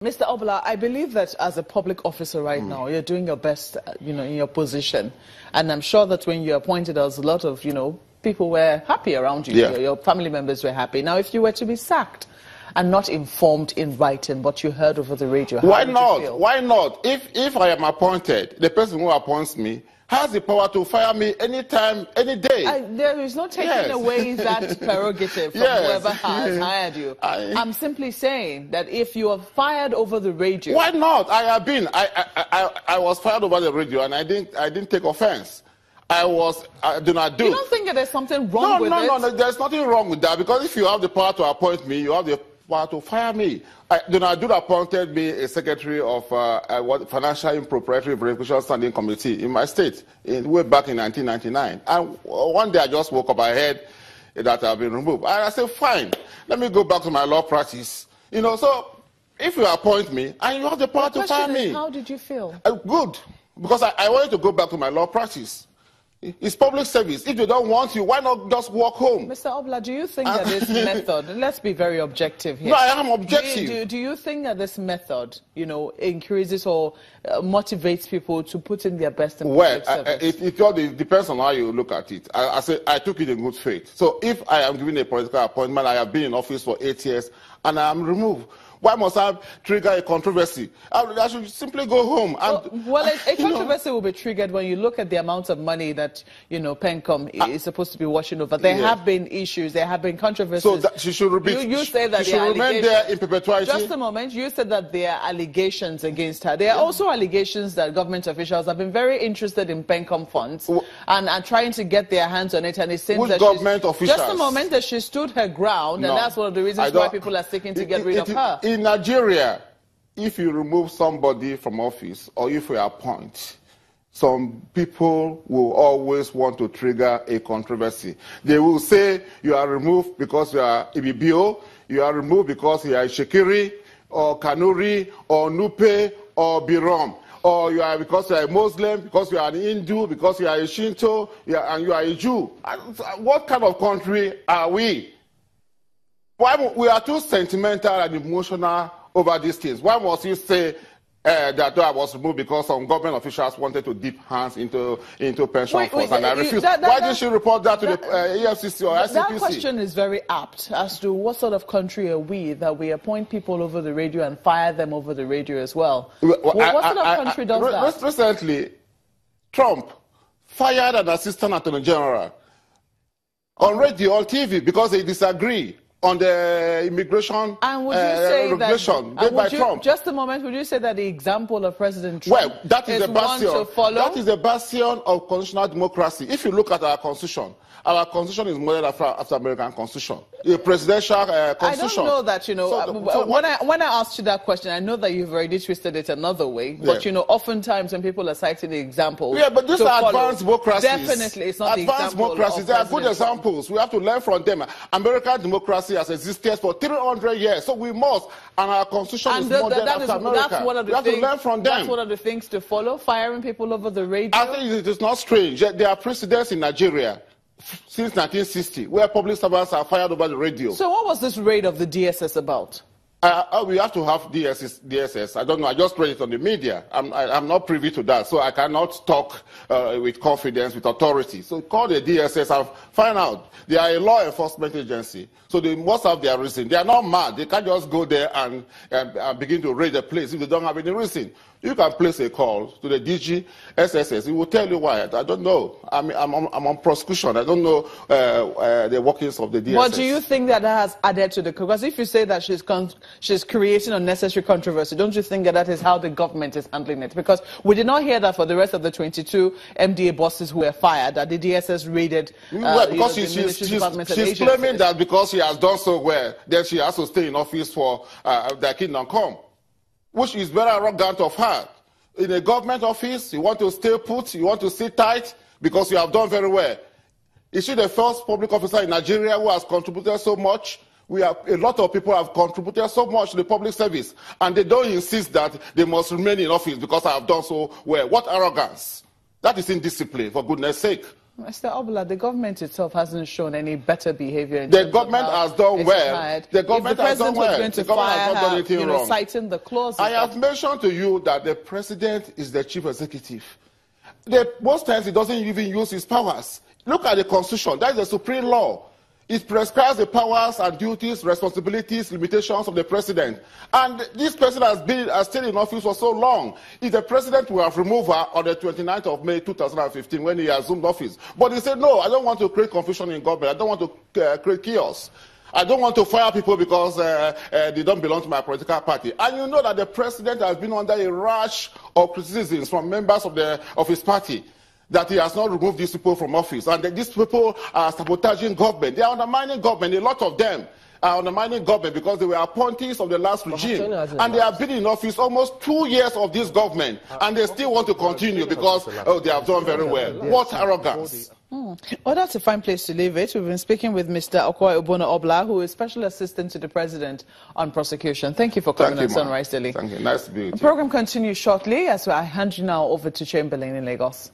Mr. Obla, I believe that as a public officer right now, you're doing your best, in your position. And I'm sure that when you appointed us, a lot of, people were happy around you. Yeah. Your family members were happy. Now, if you were to be sacked and not informed in writing, but you heard over the radio, how would you feel? Why not? If I am appointed, the person who appoints me has the power to fire me anytime, any day. There is no taking away that prerogative from whoever has hired you. I'm simply saying that if you are fired over the radio... Why not? I have been. I was fired over the radio and I didn't take offense. I do not do. You don't think that there's something wrong with it? No, there's nothing wrong with that, because if you have the power to appoint me, you have the power to fire me. Do appointed me a secretary of Financial Impropriety Verification Standing Committee in my state, way back in 1999. And one day I just woke up, I heard that I've been removed. And I said, fine, let me go back to my law practice. So if you appoint me, and you have the power to fire me. How did you feel? Good, because I wanted to go back to my law practice. It's public service. If they don't want you, why not just walk home? Mr. Obla, do you think that this method, let's be very objective here. No, I am objective. Do you think that this method, increases or motivates people to put in their best in public service? It all depends on how you look at it. I took it in good faith. So if I am given a political appointment, I have been in office for 8 years, and I am removed. Why must I trigger a controversy? I should simply go home. And, a controversy will be triggered when you look at the amount of money that, Pencom is supposed to be washing over. There have been issues. There have been controversies. So she should repeat. You say that she should remain there in perpetuity. Just a moment. You said that there are allegations against her. There are also allegations that government officials have been very interested in Pencom funds and trying to get their hands on it. And it seems that government officials? Just a moment, that she stood her ground, and that's one of the reasons why people are seeking to get rid of her. In Nigeria, if you remove somebody from office or if you appoint, some people will always want to trigger a controversy. They will say you are removed because you are Ibibio, you are removed because you are Shekiri, or Kanuri, or Nupe, or Birom. Or you are because you are a Muslim, because you are an Hindu, because you are a Shinto, and you are a Jew. What kind of country are we? Why we are too sentimental and emotional over these things? Why must you say that I was removed because some government officials wanted to dip hands into pension funds, and I refused? Why didn't you report that to the EFCC or ICPC? That question is very apt as to what sort of country are we that we appoint people over the radio and fire them over the radio as well? What sort of country does that? Recently, Trump fired an assistant attorney general on radio, on TV, because they disagree on the immigration regulation made by Trump. Just a moment, would you say that the example of President Trump is one to follow? That is the bastion of constitutional democracy. If you look at our constitution is modeled after American constitution, a presidential constitution. I don't know that, when I asked you that question, I know that you've already twisted it another way, but oftentimes when people are citing the examples, but these are advanced democracies. Definitely, it's not advanced democracies. They are good examples. We have to learn from them. American democracy has existed for 300 years, so we must, and our constitution is modeled after America. That's one of the we have to learn from them. That's one of the things to follow, firing people over the radio. I think it is not strange. There are precedents in Nigeria since 1960 where public servants are fired over the radio. So what was this raid of the DSS about? We have to have DSS. I don't know. I just read it on the media. I'm not privy to that, so I cannot talk with confidence, with authority. So call the DSS and find out. They are a law enforcement agency, so they must have their reason. They are not mad. They can't just go there and begin to raid the place if they don't have any reason. You can place a call to the DG, SSS. He will tell you why. I don't know. I'm on prosecution. I don't know the workings of the DSS. But do you think that has added to the... Because if you say that she's creating unnecessary controversy, don't you think that is how the government is handling it? Because we did not hear that for the rest of the 22 MDA bosses who were fired, that the DSS raided because she's claiming that because she has done so well, then she has to stay in office for the kingdom come, which is very arrogant of her. In a government office, you want to stay put, you want to sit tight because you have done very well. Is she the first public officer in Nigeria who has contributed so much? A lot of people have contributed so much to the public service, and they don't insist that they must remain in office because I have done so well. What arrogance! That is indiscipline, for goodness sake. Mr. Obla, the government itself hasn't shown any better behavior. The government has done well. The government has done well. The government has not done anything wrong. Citing the clauses. I have mentioned to you that the president is the chief executive. Most times he doesn't even use his powers. Look at the Constitution. That is the supreme law. It prescribes the powers and duties, responsibilities, limitations of the president. And this president has stayed in office for so long. If the president will have removed her on the 29th of May 2015 when he assumed office. But he said, no, I don't want to create confusion in government. I don't want to create chaos. I don't want to fire people because they don't belong to my political party. And you know that the president has been under a rash of criticisms from members of his party, that he has not removed these people from office, and that these people are sabotaging government. They are undermining government. A lot of them are undermining government because they were appointees of the last regime, and they have been in office almost 2 years of this government, and they still want to continue because, oh, they have done very well. What arrogance. Well, that's a fine place to leave it. We've been speaking with Mr. Obono-Obla, who is Special Assistant to the President on Prosecution. Thank you for coming on Sunrise Daily. Thank you. Nice to be with you. The program continues shortly as I hand you now over to Chamberlain in Lagos.